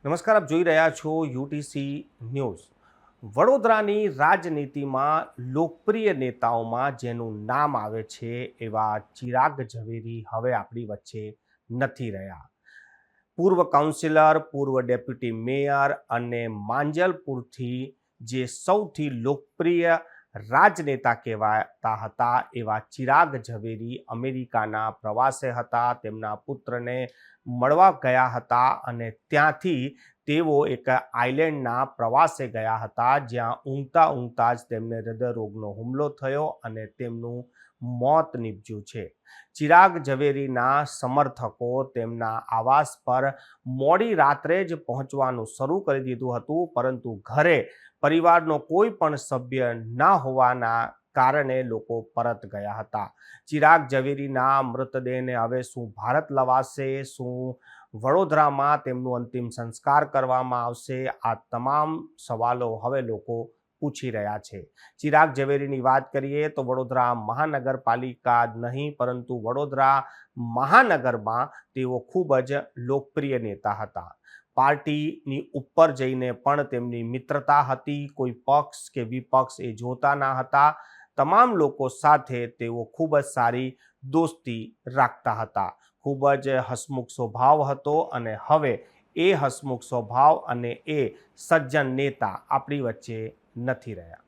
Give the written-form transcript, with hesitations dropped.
નમસ્કાર, આપ જોઈ રહ્યા છો યુટીસી ન્યૂઝ। વડોદરાની રાજનીતિમાં લોકપ્રિય નેતાઓમાં જેનું નામ આવે છે એવા ચિરાગ ઝવેરી હવે આપણી વચ્ચે નથી રહ્યા। પૂર્વ કાઉન્સિલર, પૂર્વ ડેપ્યુટી મેયર અને માંજલપુરથી જે સૌથી લોકપ્રિય રાજનેતા કહેવાતા હતા એવા ચિરાગ ઝવેરી અમેરિકાના પ્રવાસે હતા। તેમના પુત્રને મળવા ગયા હતા અને ત્યાંથી તેઓ એક આઇલેન્ડના પ્રવાસે ગયા હતા, જ્યાં ઊંઘતા ઊંઘતા જ તેમને હૃદયરોગનો હુમલો થયો અને તેમનું મોત નીપજ્યું છે। ચિરાગ ઝવેરીના સમર્થકો તેમના આવાસ પર મોડી રાત્રે જ પહોંચવાનું શરૂ કરી દીધું હતું, પરંતુ ઘરે પરિવારનો કોઈ પણ સભ્ય ન હોવાના કારણે લોકો પરત ગયા હતા। ચિરાગ ઝવેરીના મૃતદેહને હવે શું ભારત લવાશે, શું વડોદરામાં તેમનું અંતિમ સંસ્કાર કરવામાં આવશે? આ તમામ સવાલો હવે લોકો પૂછી રહ્યા છે। ચિરાગ ઝવેરીની વાત કરીએ તો વડોદરા મહાનગરપાલિકા જ નહીં પરંતુ વડોદરા મહાનગરમાં તેઓ ખૂબ જ લોકપ્રિય નેતા હતા। પાર્ટીની ઉપર જઈને પણ તેમની મિત્રતા હતી, કોઈ પક્ષ કે વિપક્ષ એ જોતા ન હતા। તમામ લોકો સાથે તેઓ ખૂબ જ સારી દોસ્તી રાખતા હતા। ખૂબ જ હસમુખ સ્વભાવ હતો અને હવે એ હસમુખ સ્વભાવ અને એ સજ્જન નેતા આપણી વચ્ચે નથી રહ્યા।